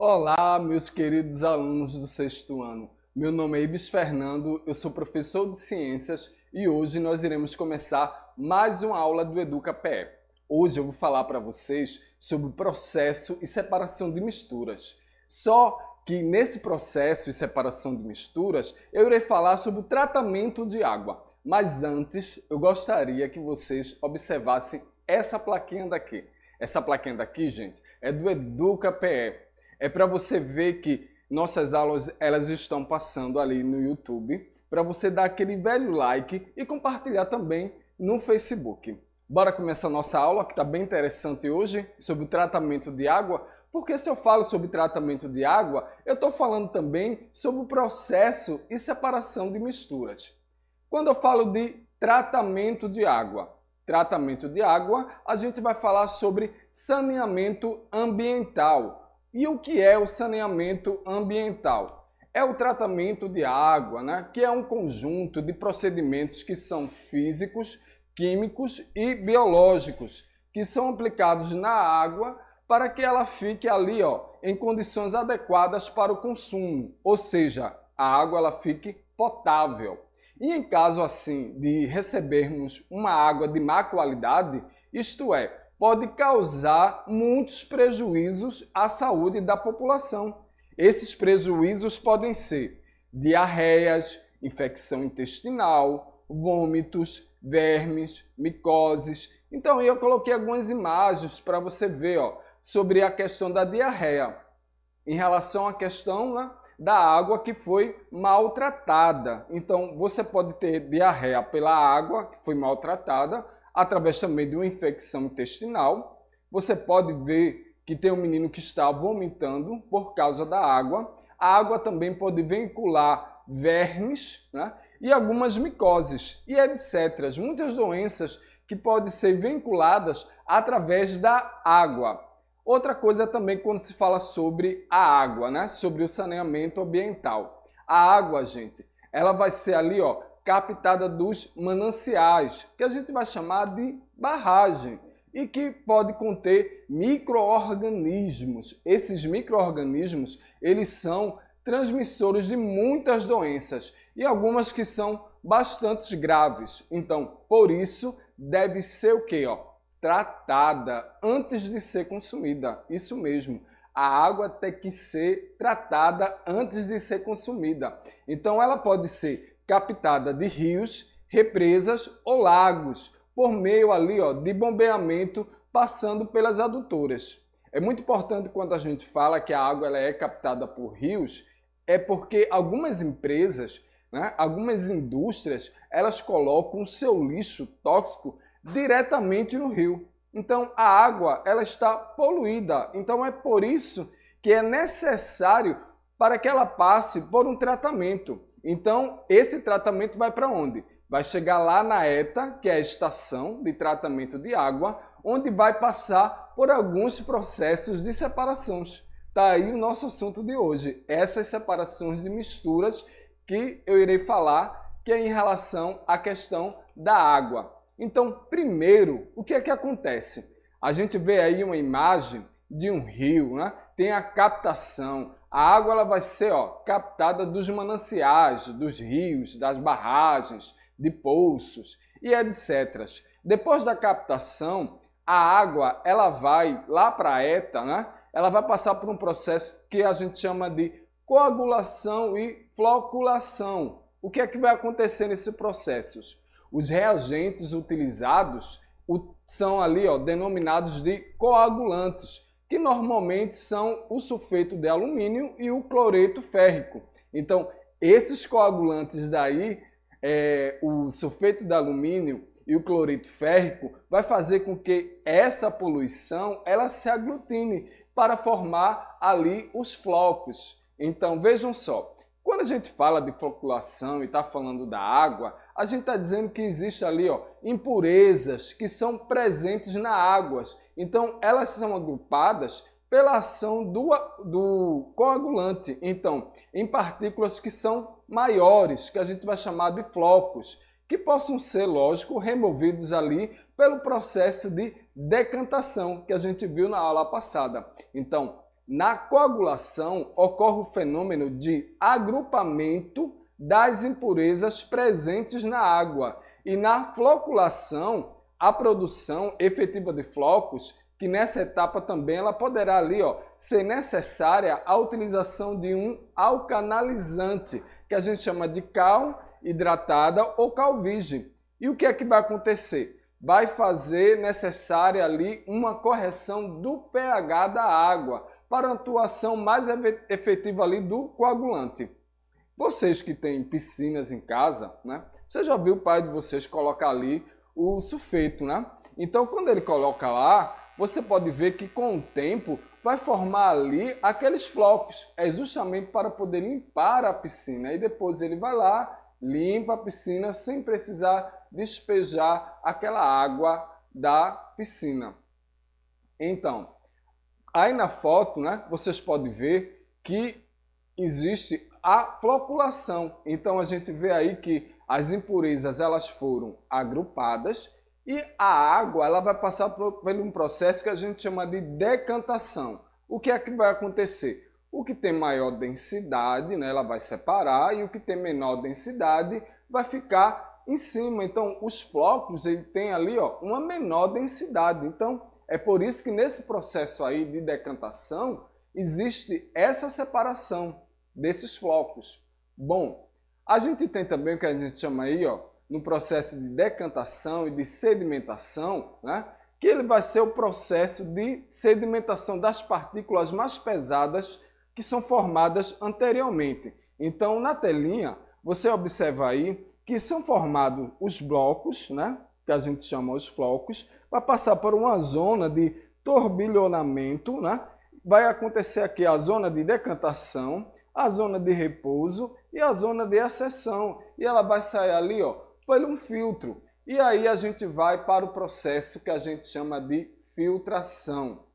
Olá, meus queridos alunos do sexto ano. Meu nome é Ibis Fernando, eu sou professor de ciências e hoje nós iremos começar mais uma aula do EducaPE. Hoje eu vou falar para vocês sobre processo e separação de misturas. Só que nesse processo e separação de misturas, eu irei falar sobre o tratamento de água. Mas antes, eu gostaria que vocês observassem essa plaquinha daqui. Essa plaquinha daqui, gente, é do EducaPE. É para você ver que nossas aulas elas estão passando ali no YouTube, para você dar aquele velho like e compartilhar também no Facebook. Bora começar a nossa aula, que está bem interessante hoje, sobre o tratamento de água, porque se eu falo sobre tratamento de água, eu estou falando também sobre o processo e separação de misturas. Quando eu falo de tratamento de água, a gente vai falar sobre saneamento ambiental. E o que é o saneamento ambiental? É o tratamento de água, né? Que é um conjunto de procedimentos que são físicos, químicos e biológicos, que são aplicados na água para que ela fique ali, em condições adequadas para o consumo, ou seja, a água ela fique potável. E em caso assim de recebermos uma água de má qualidade, isto é, pode causar muitos prejuízos à saúde da população. Esses prejuízos podem ser diarreias, infecção intestinal, vômitos, vermes, micoses. Então eu coloquei algumas imagens para você ver sobre a questão da diarreia, em relação à questão da água que foi maltratada. Então você pode ter diarreia pela água que foi maltratada, através também de uma infecção intestinal. Você pode ver que tem um menino que está vomitando por causa da água. A água também pode vincular vermes, né? E algumas micoses e etc. Muitas doenças que podem ser vinculadas através da água. Outra coisa também quando se fala sobre a água, né? Sobre o saneamento ambiental. A água, gente, ela vai ser ali, captada dos mananciais, que a gente vai chamar de barragem, e que pode conter micro-organismos. Esses micro-organismos, eles são transmissores de muitas doenças, e algumas que são bastante graves. Então, por isso, deve ser o quê? Tratada antes de ser consumida. Isso mesmo. A água tem que ser tratada antes de ser consumida. Então, ela pode ser captada de rios, represas ou lagos, por meio ali de bombeamento passando pelas adutoras. É muito importante quando a gente fala que a água ela é captada por rios, é porque algumas empresas, algumas indústrias, elas colocam o seu lixo tóxico diretamente no rio. Então a água ela está poluída. Então é por isso que é necessário para que ela passe por um tratamento. Então, esse tratamento vai para onde? Vai chegar lá na ETA, que é a Estação de Tratamento de Água, onde vai passar por alguns processos de separações. Está aí o nosso assunto de hoje, essas separações de misturas que eu irei falar, que é em relação à questão da água. Então, primeiro, o que é que acontece? A gente vê aí uma imagem de um rio, né? Tem a captação. A água ela vai ser captada dos mananciais, dos rios, das barragens, de poços e etc. Depois da captação, a água ela vai lá para a ETA, né? Ela vai passar por um processo que a gente chama de coagulação e floculação. O que é que vai acontecer nesses processos? Os reagentes utilizados são ali denominados de coagulantes, que normalmente são o sulfeto de alumínio e o cloreto férrico. Então, esses coagulantes daí, o sulfeto de alumínio e o cloreto férrico, vai fazer com que essa poluição ela se aglutine para formar ali os flocos. Então, vejam só, quando a gente fala de floculação e está falando da água, a gente está dizendo que existe ali impurezas que são presentes na água. Então, elas são agrupadas pela ação do coagulante. Então, em partículas que são maiores, que a gente vai chamar de flocos, que possam ser, lógico, removidos ali pelo processo de decantação que a gente viu na aula passada. Então, na coagulação ocorre o fenômeno de agrupamento das impurezas presentes na água e na floculação, a produção efetiva de flocos, que nessa etapa também ela poderá ali, ser necessária a utilização de um alcanalizante, que a gente chama de cal hidratada ou cal virgem. E o que é que vai acontecer? Vai fazer necessária ali uma correção do pH da água para uma atuação mais efetiva ali do coagulante. Vocês que têm piscinas em casa, né? Você já viu o pai de vocês colocar ali o sulfeto, né? Então, quando ele coloca lá, você pode ver que com o tempo vai formar ali aqueles flocos. É justamente para poder limpar a piscina. E depois ele vai lá, limpa a piscina sem precisar despejar aquela água da piscina. Então, aí na foto, né, vocês podem ver que existe a floculação. Então a gente vê aí que as impurezas elas foram agrupadas e a água ela vai passar por um processo que a gente chama de decantação. O que é que vai acontecer? O que tem maior densidade, né, ela vai separar, e o que tem menor densidade vai ficar em cima. Então os flocos ele tem ali uma menor densidade. Então é por isso que nesse processo aí de decantação existe essa separação desses flocos. Bom, a gente tem também o que a gente chama aí, no processo de decantação e de sedimentação, né? Que ele vai ser o processo de sedimentação das partículas mais pesadas que são formadas anteriormente. Então, na telinha, você observa aí que são formados os blocos, né? Que a gente chama os flocos, vai passar por uma zona de turbilhonamento, né? Vai acontecer aqui a zona de decantação, a zona de repouso e a zona de acreção. E ela vai sair ali, por um filtro. E aí a gente vai para o processo que a gente chama de filtração.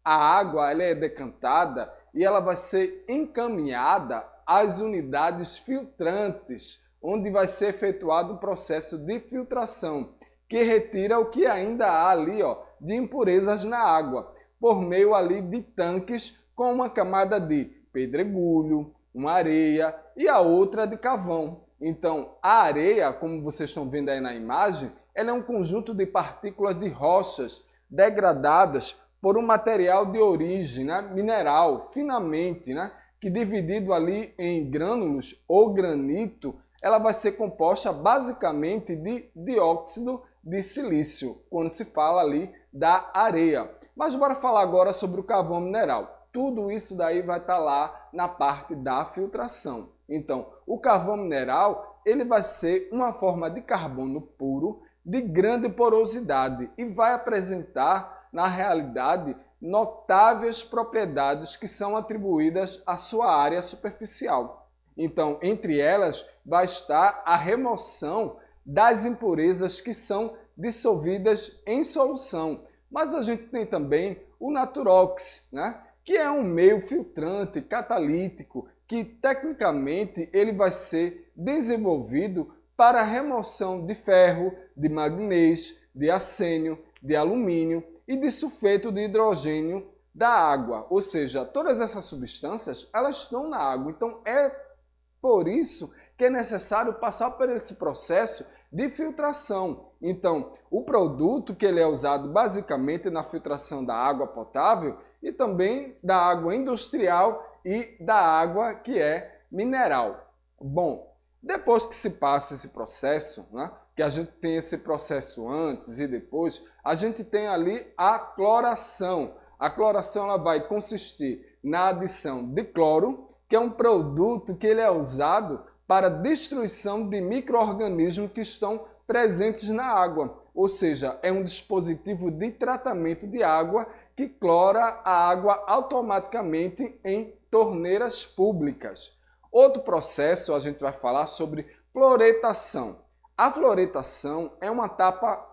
A água ela é decantada e ela vai ser encaminhada às unidades filtrantes, onde vai ser efetuado o processo de filtração, que retira o que ainda há ali, de impurezas na água, por meio ali de tanques com uma camada de pedregulho, uma areia e a outra de carvão. Então, a areia, como vocês estão vendo aí na imagem, ela é um conjunto de partículas de rochas degradadas por um material de origem, né, mineral, finamente, né, que dividido ali em grânulos ou granito, ela vai ser composta basicamente de dióxido de silício, quando se fala ali da areia. Mas bora falar agora sobre o carvão mineral. Tudo isso daí vai estar lá na parte da filtração. Então, o carvão mineral ele vai ser uma forma de carbono puro de grande porosidade e vai apresentar, na realidade, notáveis propriedades que são atribuídas à sua área superficial. Então, entre elas, vai estar a remoção das impurezas que são dissolvidas em solução. Mas a gente tem também o Naturox, né? Que é um meio filtrante, catalítico, que tecnicamente ele vai ser desenvolvido para a remoção de ferro, de magnésio, de arsênio, de alumínio e de sulfeto de hidrogênio da água. Ou seja, todas essas substâncias elas estão na água. Então é por isso que é necessário passar por esse processo de filtração. Então, o produto que ele é usado basicamente na filtração da água potável e também da água industrial e da água que é mineral. Bom, depois que se passa esse processo, né, que a gente tem esse processo antes e depois, a gente tem ali a cloração. A cloração ela vai consistir na adição de cloro, que é um produto que ele é usado para destruição de micro-organismos que estão presentes na água. Ou seja, é um dispositivo de tratamento de água que clora a água automaticamente em torneiras públicas. Outro processo, a gente vai falar sobre fluoretação. A fluoretação é uma etapa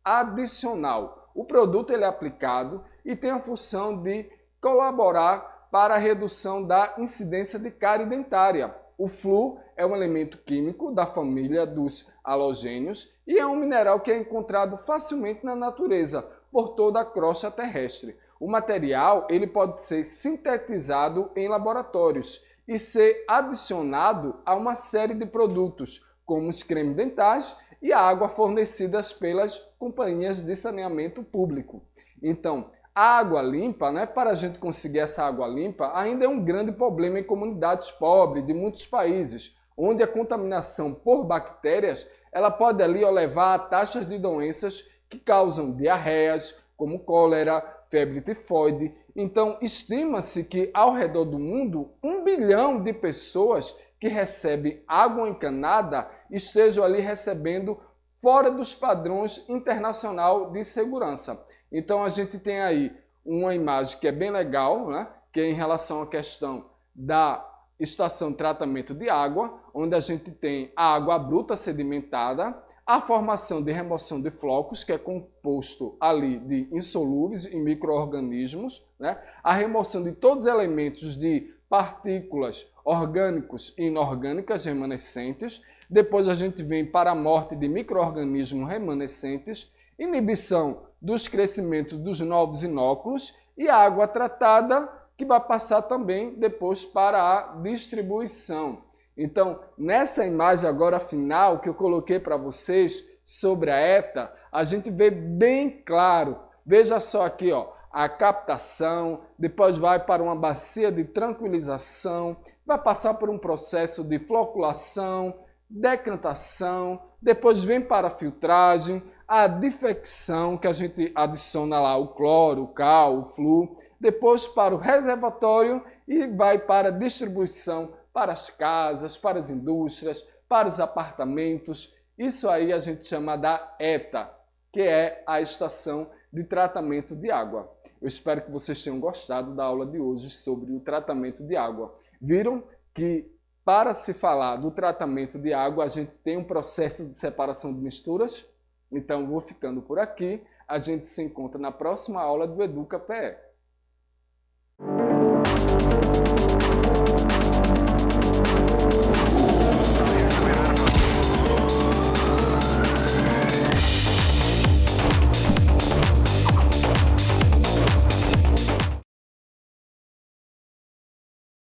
adicional. O produto ele é aplicado e tem a função de colaborar para a redução da incidência de cárie dentária. O flúor é um elemento químico da família dos halogênios e é um mineral que é encontrado facilmente na natureza, por toda a crosta terrestre. O material ele pode ser sintetizado em laboratórios e ser adicionado a uma série de produtos, como os cremes dentais e a água fornecidas pelas companhias de saneamento público. Então, a água limpa, né, para a gente conseguir essa água limpa, ainda é um grande problema em comunidades pobres de muitos países, onde a contaminação por bactérias ela pode ali levar a taxas de doenças que causam diarreias, como cólera, febre tifoide. Então, estima-se que ao redor do mundo, 1 bilhão de pessoas que recebem água encanada estejam ali recebendo fora dos padrões internacional de segurança. Então, a gente tem aí uma imagem que é bem legal, né? Que é em relação à questão da estação de tratamento de água, onde a gente tem a água bruta sedimentada, a formação de remoção de flocos, que é composto ali de insolúveis e micro-organismos, né? A remoção de todos os elementos de partículas orgânicos e inorgânicas remanescentes. Depois a gente vem para a morte de micro-organismos remanescentes, inibição dos crescimentos dos novos inóculos e a água tratada, que vai passar também depois para a distribuição. Então, nessa imagem agora final que eu coloquei para vocês sobre a ETA, a gente vê bem claro, veja só aqui, ó, a captação, depois vai para uma bacia de tranquilização, vai passar por um processo de floculação, decantação, depois vem para a filtragem, a difecção, que a gente adiciona lá o cloro, o cal, o flu, depois para o reservatório e vai para a distribuição para as casas, para as indústrias, para os apartamentos. Isso aí a gente chama da ETA, que é a estação de tratamento de água. Eu espero que vocês tenham gostado da aula de hoje sobre o tratamento de água. Viram que para se falar do tratamento de água, a gente tem um processo de separação de misturas? Então, vou ficando por aqui. A gente se encontra na próxima aula do Educa PE.